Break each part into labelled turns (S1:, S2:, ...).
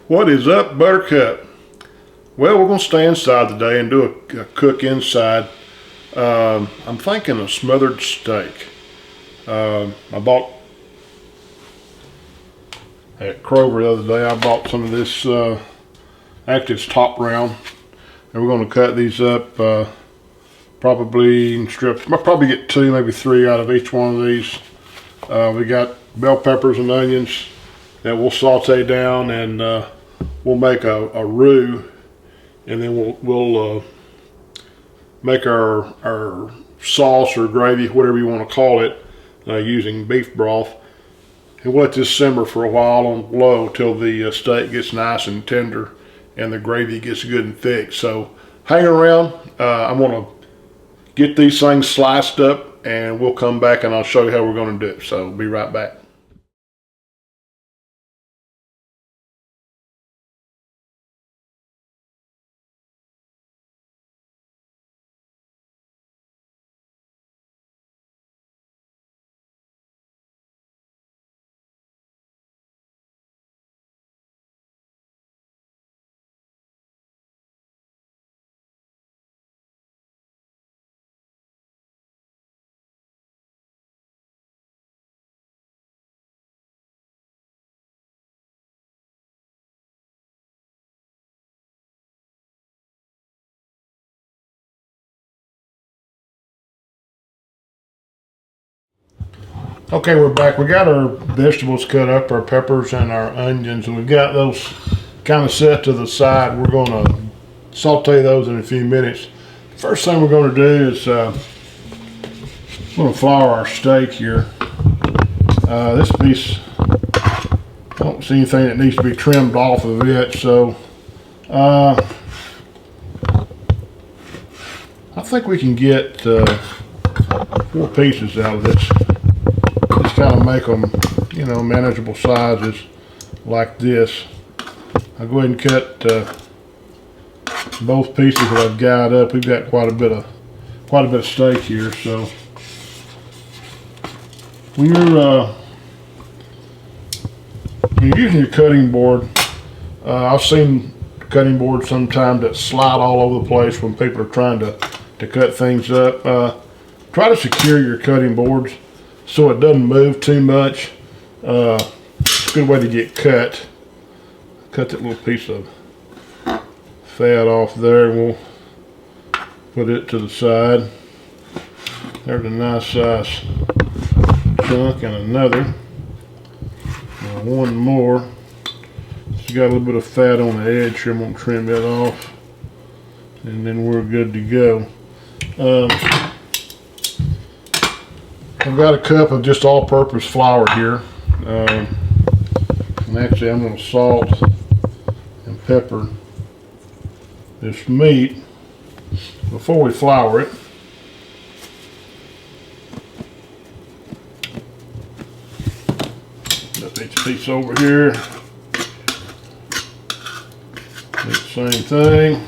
S1: What is up, Buttercup? Well, we're going to stay inside today and do a cook inside. I'm thinking a smothered steak. I bought at Kroger the other day, I bought some of this, actually it's top round. And we're going to cut these up probably in strips. I'll probably get 2, maybe 3 out of each one of these. We got bell peppers and onions that we'll saute down, and we'll make a roux, and then we'll make our sauce or gravy, whatever you want to call it, using beef broth. And we'll let this simmer for a while on low till the steak gets nice and tender and the gravy gets good and thick. So hang around. I'm going to get these things sliced up, and we'll come back and I'll show you how we're going to do it. So be right back. Okay, we're back. We got our vegetables cut up, our peppers and our onions, and we've got those kind of set to the side. We're going to saute those in a few minutes. First thing we're going to do is we're going to flour our steak here. This piece, I don't see anything that needs to be trimmed off of it, so I think we can get 4 pieces out of this. Just kind of make them, you know, manageable sizes like this. I'll go ahead and cut both pieces that I've got up. We've got quite a bit of steak here, so when you're using your cutting board, I've seen cutting boards sometimes that slide all over the place when people are trying to cut things up. Try to secure your cutting boards so it doesn't move too much. It's a good way to get cut. Cut that little piece of fat off there, and we'll put it to the side. There's a nice size chunk, and another. And one more. It's got a little bit of fat on the edge here. I'm going to trim it off, and then we're good to go. I've got a cup of just all-purpose flour here, and actually I'm going to salt and pepper this meat before we flour it. Got this piece over here. Do the same thing.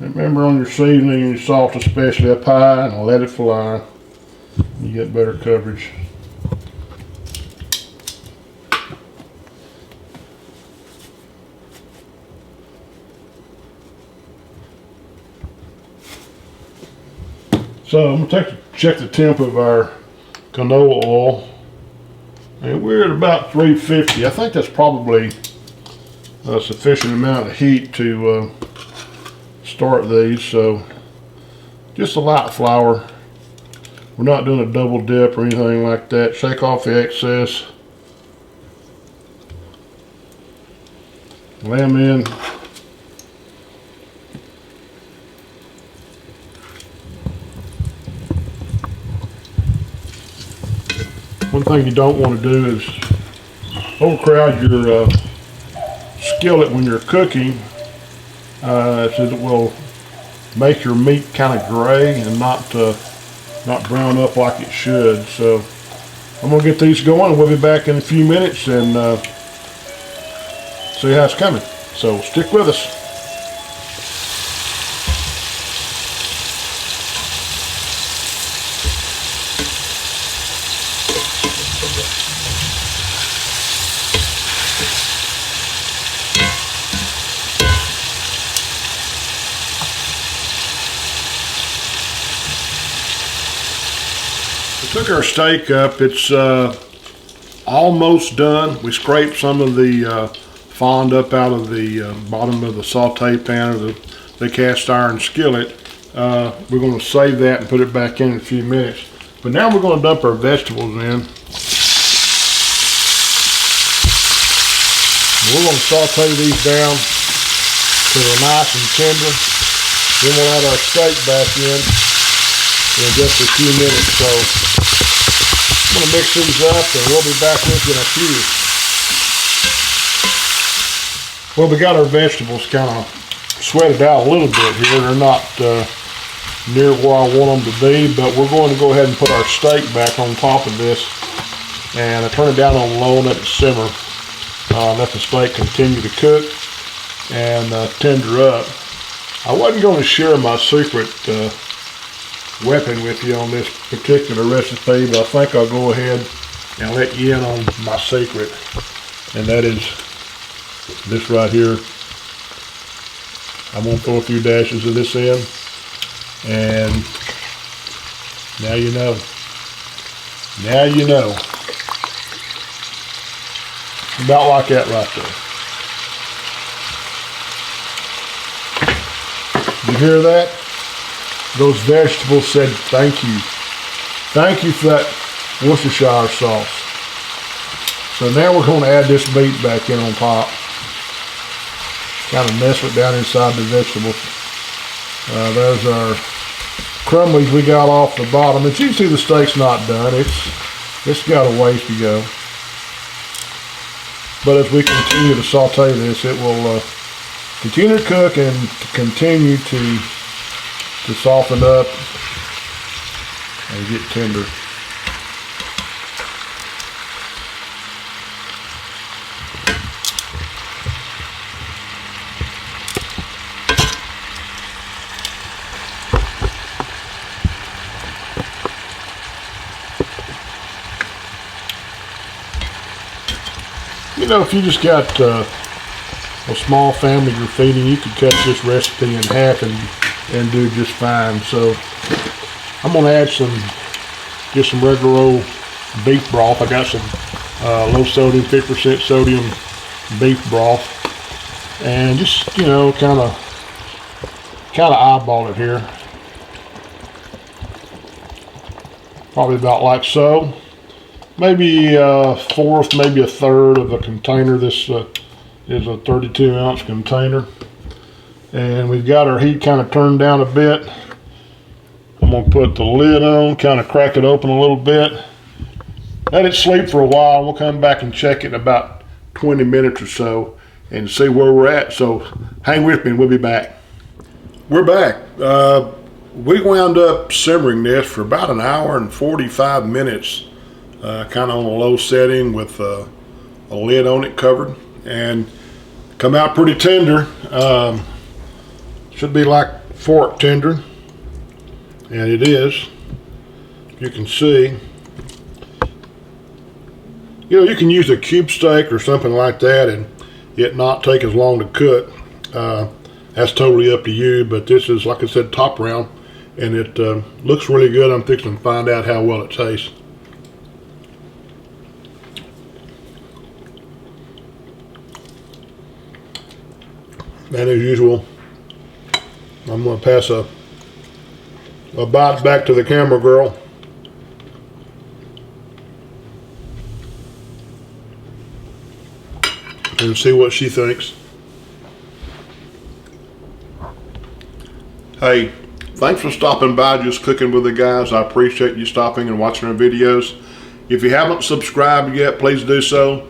S1: Remember, on your seasoning and your salt, especially up high, and let it fly. You get better coverage. So I'm going to check the temp of our canola oil, and we're at about 350. I think that's probably a sufficient amount of heat to start these. So just a light flour. We're not doing a double dip or anything like that. Shake off the excess. Lay them in. One thing you don't want to do is overcrowd your skillet when you're cooking. So it will make your meat kind of gray and not brown up like it should. So I'm going to get these going. We'll be back in a few minutes and see how it's coming. So stick with us. Took our steak up. It's almost done. We scraped some of the fond up out of the bottom of the saute pan or the cast iron skillet. We're going to save that and put it back in a few minutes. But now we're going to dump our vegetables in. We're going to saute these down till they're nice and tender. Then we'll add our steak back in just a few minutes. So I'm going to mix these up and we'll be back with you in a few. Well, we got our vegetables kind of sweated out a little bit here. They're not near where I want them to be, but we're going to go ahead and put our steak back on top of this and turn it down on low and let it simmer. Let the steak continue to cook and tender up. I wasn't going to share my secret weapon with you on this particular recipe, but I think I'll go ahead and let you in on my secret, and that is this right here. I'm going to throw a few dashes of this in, and now you know. Now you know. About like that right there. You hear that? Those vegetables said thank you. Thank you for that Worcestershire sauce. So now we're going to add this meat back in on top. Kind of nestle it down inside the vegetables. There's our crumblies we got off the bottom. As you can see, the steak's not done. It's got a ways to go. But as we continue to saute this, it will continue to cook and continue to soften up and get tender. You know, if you just got a small family you're feeding, you could cut this recipe in half and do just fine. So I'm going to add just some regular old beef broth. I got some low sodium, 50% sodium beef broth, and just, you know, kind of eyeball it here. Probably about like so. Maybe a fourth, maybe a third of a container. This is a 32 ounce container. And we've got our heat kind of turned down a bit. I'm going to put the lid on, kind of crack it open a little bit. Let it sleep for a while. We'll come back and check it in about 20 minutes or so and see where we're at. So hang with me and we'll be back. We're back. We wound up simmering this for about an hour and 45 minutes. Kind of on a low setting with a lid on it covered, and come out pretty tender. Should be like fork tender, and it is. You can see. You know, you can use a cube steak or something like that and it not take as long to cook. That's totally up to you, but this is, like I said, top round, and it looks really good. I'm fixing to find out how well it tastes. And as usual, I'm going to pass a bite back to the camera girl. And see what she thinks. Hey, thanks for stopping by Just Cooking with the Guys. I appreciate you stopping and watching our videos. If you haven't subscribed yet, please do so.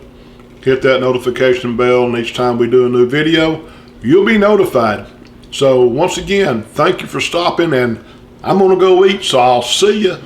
S1: Hit that notification bell, and each time we do a new video, you'll be notified. So once again, thank you for stopping, and I'm gonna go eat, so I'll see you.